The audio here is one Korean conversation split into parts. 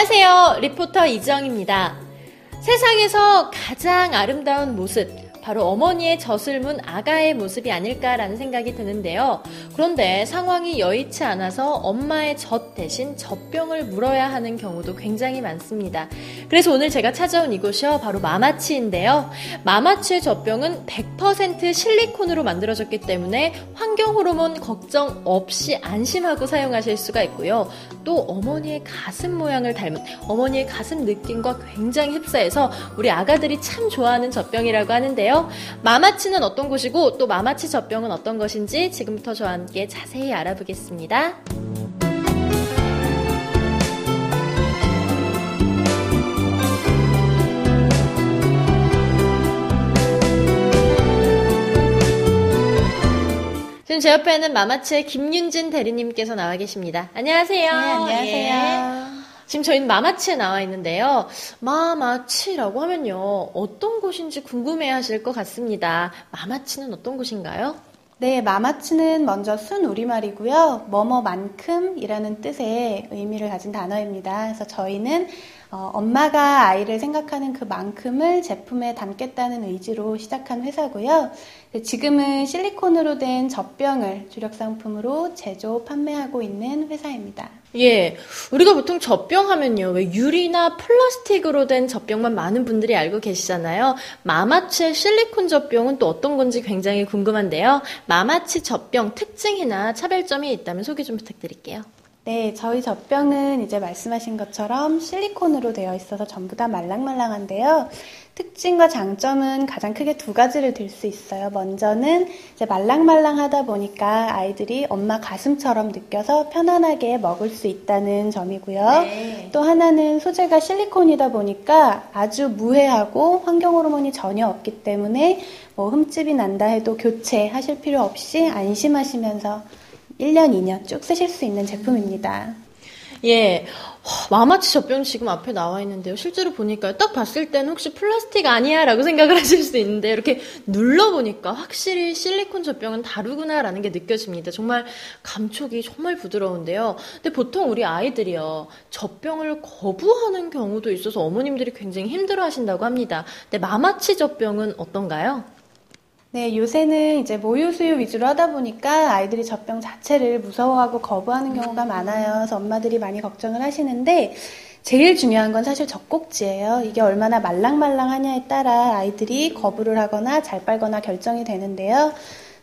안녕하세요. 리포터 이정입니다. 세상에서 가장 아름다운 모습, 바로 어머니의 젖을 아가의 모습이 아닐까라는 생각이 드는데요. 그런데 상황이 여의치 않아서 엄마의 젖 대신 젖병을 물어야 하는 경우도 굉장히 많습니다. 그래서 오늘 제가 찾아온 이곳이요, 바로 마마치인데요. 마마치의 젖병은 100% 실리콘으로 만들어졌기 때문에 환경 호르몬 걱정 없이 안심하고 사용하실 수가 있고요. 또 어머니의 가슴 모양을 닮은, 어머니의 가슴 느낌과 굉장히 흡사해서 우리 아가들이 참 좋아하는 젖병이라고 하는데요. 마마치는 어떤 곳이고 또 마마치 젖병은 어떤 것인지 지금부터 저와 함께 자세히 알아보겠습니다. 지금 제 옆에는 마마치의 김윤진 대리님께서 나와 계십니다. 안녕하세요. 네, 안녕하세요. 예. 지금 저희는 마마치에 나와 있는데요. 마마치라고 하면요, 어떤 곳인지 궁금해 하실 것 같습니다. 마마치는 어떤 곳인가요? 네, 마마치는 먼저 순 우리말이고요. 뭐뭐만큼이라는 뜻의 의미를 가진 단어입니다. 그래서 저희는 엄마가 아이를 생각하는 그 만큼을 제품에 담겠다는 의지로 시작한 회사고요. 지금은 실리콘으로 된 젖병을 주력 상품으로 제조, 판매하고 있는 회사입니다. 예, 우리가 보통 젖병 하면요, 왜 유리나 플라스틱으로 된 젖병만 많은 분들이 알고 계시잖아요. 마마치의 실리콘 젖병은 또 어떤 건지 굉장히 궁금한데요. 마마치 젖병 특징이나 차별점이 있다면 소개 좀 부탁드릴게요. 네, 저희 젖병은 이제 말씀하신 것처럼 실리콘으로 되어 있어서 전부 다 말랑말랑한데요. 특징과 장점은 가장 크게 두 가지를 들 수 있어요. 먼저는 이제 말랑말랑하다 보니까 아이들이 엄마 가슴처럼 느껴서 편안하게 먹을 수 있다는 점이고요. 네. 또 하나는 소재가 실리콘이다 보니까 아주 무해하고 환경 호르몬이 전혀 없기 때문에 뭐 흠집이 난다 해도 교체하실 필요 없이 안심하시면서 1년, 2년 쭉 쓰실 수 있는 제품입니다. 예, 마마치 젖병 지금 앞에 나와 있는데요. 실제로 보니까 딱 봤을 때는 혹시 플라스틱 아니야? 라고 생각을 하실 수 있는데 이렇게 눌러보니까 확실히 실리콘 젖병은 다르구나라는 게 느껴집니다. 정말 감촉이 정말 부드러운데요. 근데 보통 우리 아이들이요, 젖병을 거부하는 경우도 있어서 어머님들이 굉장히 힘들어 하신다고 합니다. 근데 마마치 젖병은 어떤가요? 네, 요새는 이제 모유수유 위주로 하다 보니까 아이들이 젖병 자체를 무서워하고 거부하는 경우가 많아요. 그래서 엄마들이 많이 걱정을 하시는데 제일 중요한 건 사실 젖꼭지예요. 이게 얼마나 말랑말랑하냐에 따라 아이들이 거부를 하거나 잘 빨거나 결정이 되는데요.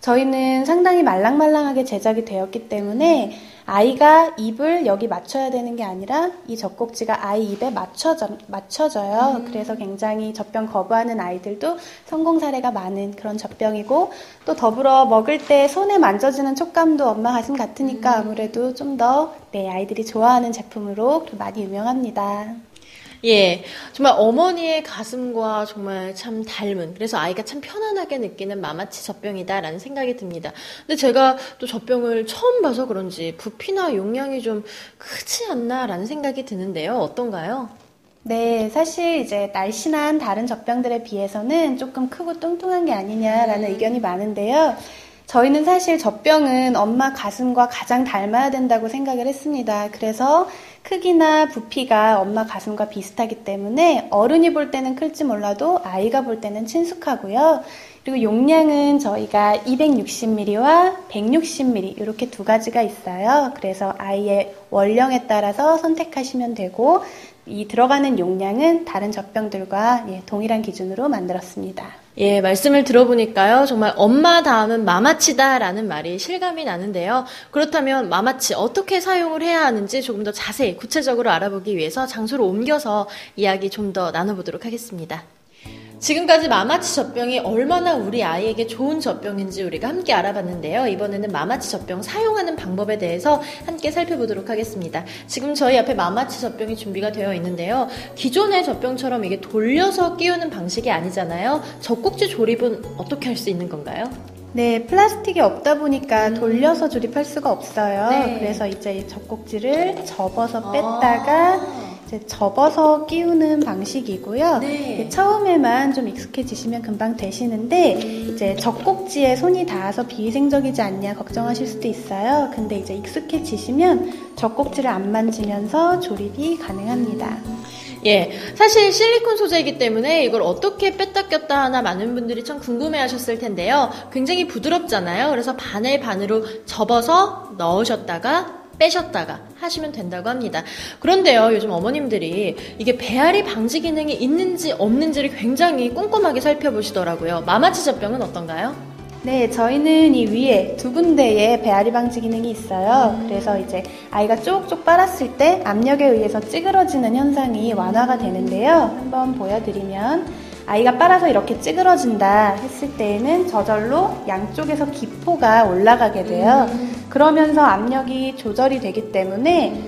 저희는 상당히 말랑말랑하게 제작이 되었기 때문에 아이가 입을 여기 맞춰야 되는 게 아니라 이 젖꼭지가 아이 입에 맞춰져요. 그래서 굉장히 젖병 거부하는 아이들도 성공 사례가 많은 그런 젖병이고, 또 더불어 먹을 때 손에 만져지는 촉감도 엄마 가슴 같으니까 아무래도 좀 더 아이들이 좋아하는 제품으로 많이 유명합니다. 예, 정말 어머니의 가슴과 정말 참 닮은, 그래서 아이가 참 편안하게 느끼는 마마치 젖병이다라는 생각이 듭니다. 근데 제가 또 젖병을 처음 봐서 그런지 부피나 용량이 좀 크지 않나라는 생각이 드는데요. 어떤가요? 네, 사실 이제 날씬한 다른 젖병들에 비해서는 조금 크고 뚱뚱한 게 아니냐라는 의견이 많은데요. 저희는 사실 젖병은 엄마 가슴과 가장 닮아야 된다고 생각을 했습니다. 그래서 크기나 부피가 엄마 가슴과 비슷하기 때문에 어른이 볼 때는 클지 몰라도 아이가 볼 때는 친숙하고요. 그리고 용량은 저희가 260ml와 160ml 이렇게 두 가지가 있어요. 그래서 아이의 원령에 따라서 선택하시면 되고, 이 들어가는 용량은 다른 젖병들과 동일한 기준으로 만들었습니다. 예, 말씀을 들어보니까요, 정말 엄마 다음은 마마치다라는 말이 실감이 나는데요. 그렇다면 마마치 어떻게 사용을 해야 하는지 조금 더 자세히 구체적으로 알아보기 위해서 장소를 옮겨서 이야기 좀 더 나눠보도록 하겠습니다. 지금까지 마마치 젖병이 얼마나 우리 아이에게 좋은 젖병인지 우리가 함께 알아봤는데요. 이번에는 마마치 젖병 사용하는 방법에 대해서 함께 살펴보도록 하겠습니다. 지금 저희 앞에 마마치 젖병이 준비가 되어 있는데요. 기존의 젖병처럼 이게 돌려서 끼우는 방식이 아니잖아요. 젖꼭지 조립은 어떻게 할 수 있는 건가요? 네, 플라스틱이 없다 보니까 돌려서 조립할 수가 없어요. 네. 그래서 이제 젖꼭지를 접어서 뺐다가 이제 접어서 끼우는 방식이고요. 네. 처음에만 좀 익숙해지시면 금방 되시는데 이제 젖꼭지에 손이 닿아서 비위생적이지 않냐 걱정하실 수도 있어요. 근데 이제 익숙해지시면 젖꼭지를 안 만지면서 조립이 가능합니다. 예, 사실 실리콘 소재이기 때문에 이걸 어떻게 뺐다 꼈다 하나 많은 분들이 참 궁금해하셨을 텐데요. 굉장히 부드럽잖아요. 그래서 반을 반으로 접어서 넣으셨다가 빼셨다가 하시면 된다고 합니다. 그런데요, 요즘 어머님들이 이게 배앓이 방지 기능이 있는지 없는지를 굉장히 꼼꼼하게 살펴보시더라고요. 마마치 젖병은 어떤가요? 네, 저희는 이 위에 두 군데에 배앓이 방지 기능이 있어요. 그래서 이제 아이가 쪽쪽 빨았을 때 압력에 의해서 찌그러지는 현상이 완화가 되는데요. 한번 보여드리면 아이가 빨아서 이렇게 찌그러진다 했을 때에는 저절로 양쪽에서 기포가 올라가게 돼요. 그러면서 압력이 조절이 되기 때문에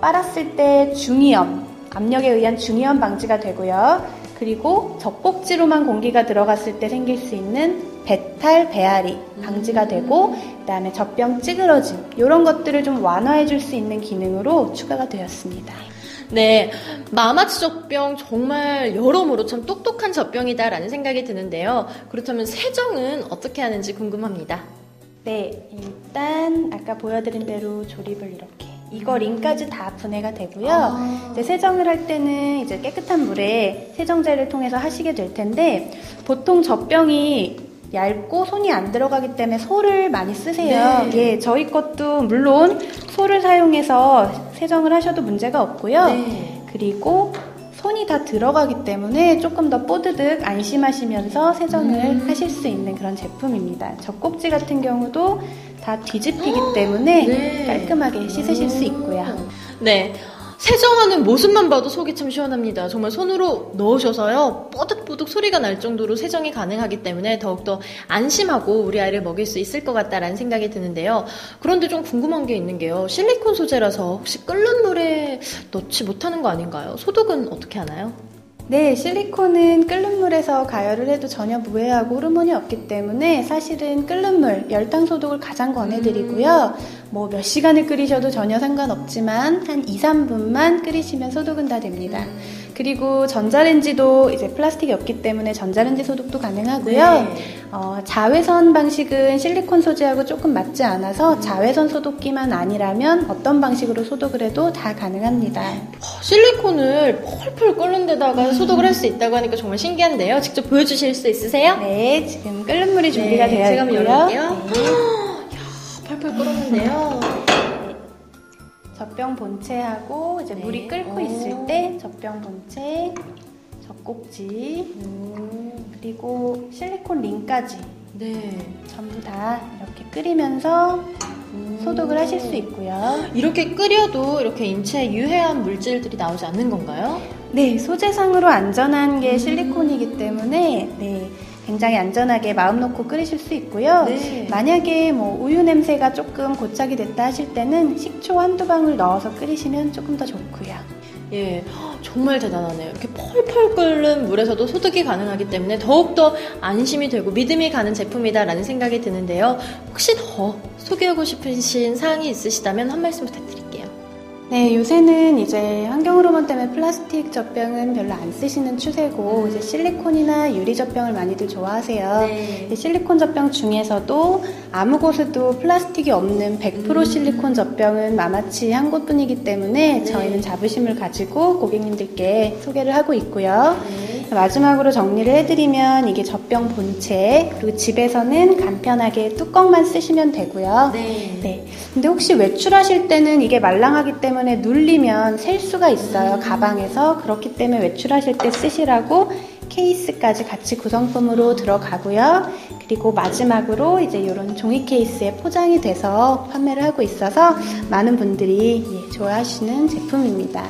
빨았을 때 중이염, 압력에 의한 중이염 방지가 되고요. 그리고 젖꼭지로만 공기가 들어갔을 때 생길 수 있는 배탈, 배앓이 방지가 되고 그다음에 젖병 찌그러짐 이런 것들을 좀 완화해 줄 수 있는 기능으로 추가가 되었습니다. 네, 마마치 젖병 정말 여러모로 참 똑똑한 젖병이다라는 생각이 드는데요. 그렇다면 세정은 어떻게 하는지 궁금합니다. 네, 일단 아까 보여드린 대로 조립을 이렇게 이거 링까지 다 분해가 되고요. 이제 세정을 할 때는 이제 깨끗한 물에 세정제를 통해서 하시게 될 텐데 보통 젖병이 얇고 손이 안 들어가기 때문에 솔을 많이 쓰세요. 네. 예, 저희 것도 물론 솔을 사용해서 세정을 하셔도 문제가 없고요. 네. 그리고 손이 다 들어가기 때문에 조금 더 뽀드득 안심하시면서 세정을 하실 수 있는 그런 제품입니다. 젖꼭지 같은 경우도 다 뒤집히기 때문에 네. 깔끔하게 씻으실 수 있고요. 네. 세정하는 모습만 봐도 속이 참 시원합니다. 정말 손으로 넣으셔서요, 뽀득뽀득 소리가 날 정도로 세정이 가능하기 때문에 더욱더 안심하고 우리 아이를 먹일 수 있을 것 같다라는 생각이 드는데요. 그런데 좀 궁금한 게 있는 게요. 실리콘 소재라서 혹시 끓는 물에 넣지 못하는 거 아닌가요? 소독은 어떻게 하나요? 네, 실리콘은 끓는 물에서 가열을 해도 전혀 무해하고 호르몬이 없기 때문에 사실은 끓는 물, 열탕 소독을 가장 권해드리고요. 뭐 몇 시간을 끓이셔도 전혀 상관없지만 한 2, 3분만 끓이시면 소독은 다 됩니다. 그리고 전자레인지도 이제 플라스틱이 없기 때문에 전자레인지 소독도 가능하고요. 네. 자외선 방식은 실리콘 소재하고 조금 맞지 않아서 자외선 소독기만 아니라면 어떤 방식으로 소독을 해도 다 가능합니다. 실리콘을 펄펄 끓는 데다가 소독을 할 수 있다고 하니까 정말 신기한데요. 직접 보여주실 수 있으세요? 네, 지금 끓는 물이 준비가 되어 제가 있고요. 한번 열어볼게요. 네. 이야, 펄펄 끓었는데요. 젖병 본체하고 이제 네. 물이 끓고 있을 때 젖병 본체, 젖꼭지, 그리고 실리콘 링까지 네. 전부 다 이렇게 끓이면서 소독을 하실 수 있고요. 이렇게 끓여도 이렇게 인체에 유해한 물질들이 나오지 않는 건가요? 네, 소재상으로 안전한 게 실리콘이기 때문에 네, 굉장히 안전하게 마음 놓고 끓이실 수 있고요. 네. 만약에 뭐 우유 냄새가 조금 고착이 됐다 하실 때는 식초 한두 방울 넣어서 끓이시면 조금 더 좋고요. 예, 정말 대단하네요. 이렇게 펄펄 끓는 물에서도 소독이 가능하기 때문에 더욱더 안심이 되고 믿음이 가는 제품이다라는 생각이 드는데요. 혹시 더 소개하고 싶으신 사항이 있으시다면 한 말씀 부탁드릴게요. 네, 요새는 이제 환경호르몬 때문에 플라스틱 젖병은 별로 안 쓰시는 추세고 이제 실리콘이나 유리 젖병을 많이들 좋아하세요. 네. 실리콘 젖병 중에서도 아무 곳에도 플라스틱이 없는 100% 실리콘 젖병은 마마치 한 곳뿐이기 때문에 저희는 자부심을 가지고 고객님들께 소개를 하고 있고요. 마지막으로 정리를 해드리면 이게 젖병 본체, 그리고 집에서는 간편하게 뚜껑만 쓰시면 되고요. 네. 근데 혹시 외출하실 때는 이게 말랑하기 때문에 눌리면 셀 수가 있어요. 가방에서. 그렇기 때문에 외출하실 때 쓰시라고 케이스까지 같이 구성품으로 들어가고요. 그리고 마지막으로 이제 이런 종이 케이스에 포장이 돼서 판매를 하고 있어서 많은 분들이 좋아하시는 제품입니다.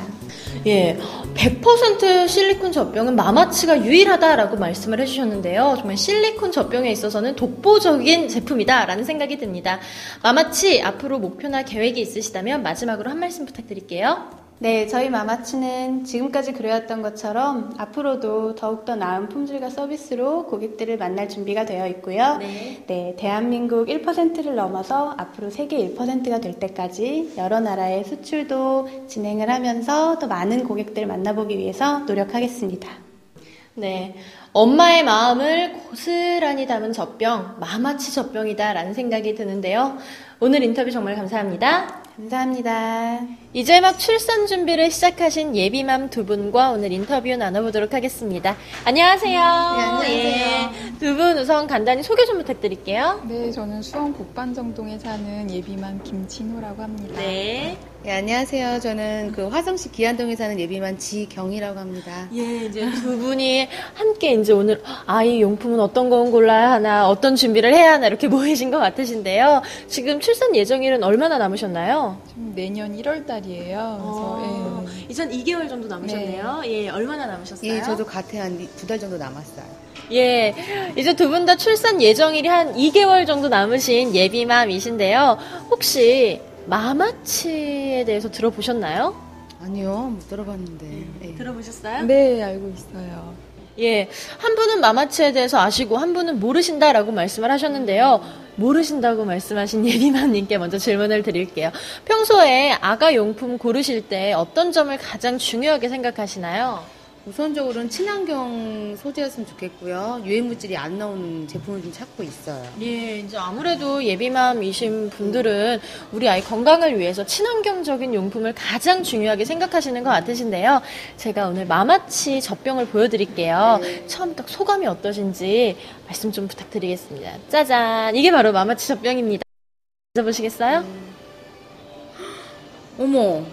예, 100% 실리콘 젖병은 마마치가 유일하다라고 말씀을 해주셨는데요. 정말 실리콘 젖병에 있어서는 독보적인 제품이다라는 생각이 듭니다. 마마치 앞으로 목표나 계획이 있으시다면 마지막으로 한 말씀 부탁드릴게요. 네, 저희 마마치는 지금까지 그래왔던 것처럼 앞으로도 더욱더 나은 품질과 서비스로 고객들을 만날 준비가 되어 있고요. 네, 대한민국 1%를 넘어서 앞으로 세계 1%가 될 때까지 여러 나라의 수출도 진행을 하면서 더 많은 고객들을 만나보기 위해서 노력하겠습니다. 네, 엄마의 마음을 고스란히 담은 젖병, 마마치 젖병이다라는 생각이 드는데요. 오늘 인터뷰 정말 감사합니다. 감사합니다. 이제 막 출산 준비를 시작하신 예비맘 두 분과 오늘 인터뷰 나눠보도록 하겠습니다. 안녕하세요. 네, 안녕하세요. 예, 두 분 우선 간단히 소개 좀 부탁드릴게요. 네, 저는 수원 곡반정동에 사는 예비맘 김진호라고 합니다. 네. 네, 안녕하세요. 저는 그 화성시 기안동에 사는 예비만 지경이라고 합니다. 예, 이제 두 분이 함께 이제 오늘 아이 용품은 어떤 거 골라야 하나, 어떤 준비를 해야 하나 이렇게 모이신 것 같으신데요. 지금 출산 예정일은 얼마나 남으셨나요? 지금 내년 1월 달이에요. 그래서 이전 2개월 정도 남으셨네요. 예, 얼마나 남으셨어요? 예, 저도 같아요. 한 2달 정도 남았어요. 예, 이제 두 분 다 출산 예정일이 한 2개월 정도 남으신 예비맘이신데요. 혹시 마마치에 대해서 들어보셨나요? 아니요, 못 들어봤는데. 예. 들어보셨어요? 네, 알고 있어요. 예, 한 분은 마마치에 대해서 아시고 한 분은 모르신다라고 말씀을 하셨는데요. 모르신다고 말씀하신 예비맘님께 먼저 질문을 드릴게요. 평소에 아가 용품 고르실 때 어떤 점을 가장 중요하게 생각하시나요? 우선적으로는 친환경 소재였으면 좋겠고요. 유해물질이 안 나오는 제품을 좀 찾고 있어요. 예, 이제 아무래도 예비맘이신 분들은 우리 아이 건강을 위해서 친환경적인 용품을 가장 중요하게 생각하시는 것 같으신데요. 제가 오늘 마마치 젖병을 보여드릴게요. 처음 딱 소감이 어떠신지 말씀 좀 부탁드리겠습니다. 짜잔! 이게 바로 마마치 젖병입니다. 만져보시겠어요? 어머.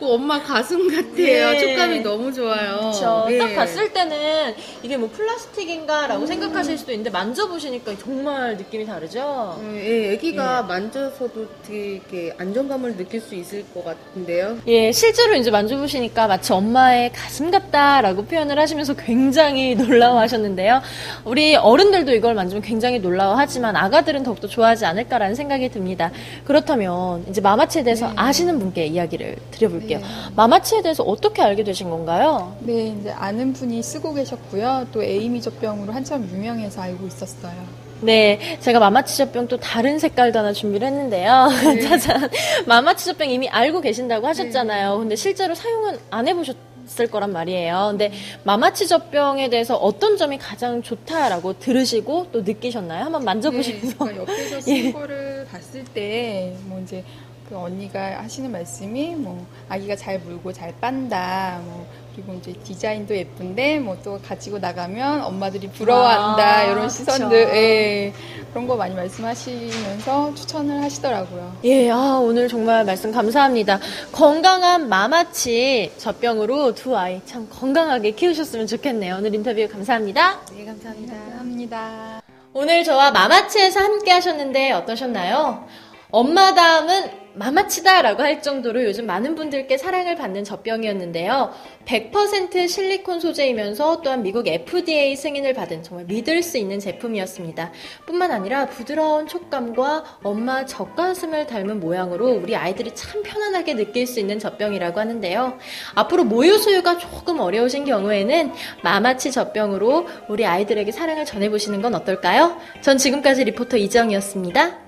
꼭 엄마 가슴 같아요. 예. 촉감이 너무 좋아요. 그렇죠. 예. 딱 봤을 때는 이게 뭐 플라스틱인가라고 생각하실 수도 있는데 만져보시니까 정말 느낌이 다르죠? 예, 애기가 만져서도 되게 이렇게 안정감을 느낄 수 있을 것 같은데요. 예, 실제로 이제 만져보시니까 마치 엄마의 가슴 같다라고 표현을 하시면서 굉장히 놀라워하셨는데요. 우리 어른들도 이걸 만지면 굉장히 놀라워하지만 아가들은 더욱더 좋아하지 않을까라는 생각이 듭니다. 그렇다면 이제 마마치에 대해서 아시는 분께 이야기를 드려볼게요. 마마치에 대해서 어떻게 알게 되신 건가요? 네, 이제 아는 분이 쓰고 계셨고요. 또 에이미 젖병으로 한참 유명해서 알고 있었어요. 네, 제가 마마치 젖병 또 다른 색깔도 하나 준비를 했는데요. 짜잔. 마마치 젖병 이미 알고 계신다고 하셨잖아요. 근데 실제로 사용은 안 해보셨을 거란 말이에요. 근데 마마치 젖병에 대해서 어떤 점이 가장 좋다라고 들으시고 또 느끼셨나요? 한번 만져보시면서. 그러니까 옆에서 쓴 거를 봤을 때, 뭐 이제 그 언니가 하시는 말씀이 뭐 아기가 잘 물고 잘 빤다, 뭐 그리고 이제 디자인도 예쁜데 뭐 또 가지고 나가면 엄마들이 부러워한다 이런 시선들, 그쵸. 예, 그런 거 많이 말씀하시면서 추천을 하시더라고요. 예, 오늘 정말 말씀 감사합니다. 건강한 마마치 젖병으로 두 아이 참 건강하게 키우셨으면 좋겠네요. 오늘 인터뷰 감사합니다. 네, 감사합니다. 감사합니다. 오늘 저와 마마치에서 함께 하셨는데 어떠셨나요? 엄마 다음은 마마치다라고 할 정도로 요즘 많은 분들께 사랑을 받는 젖병이었는데요. 100% 실리콘 소재이면서 또한 미국 FDA 승인을 받은 정말 믿을 수 있는 제품이었습니다. 뿐만 아니라 부드러운 촉감과 엄마 젖가슴을 닮은 모양으로 우리 아이들이 참 편안하게 느낄 수 있는 젖병이라고 하는데요. 앞으로 모유 수유가 조금 어려우신 경우에는 마마치 젖병으로 우리 아이들에게 사랑을 전해보시는 건 어떨까요? 전 지금까지 리포터 이정이었습니다.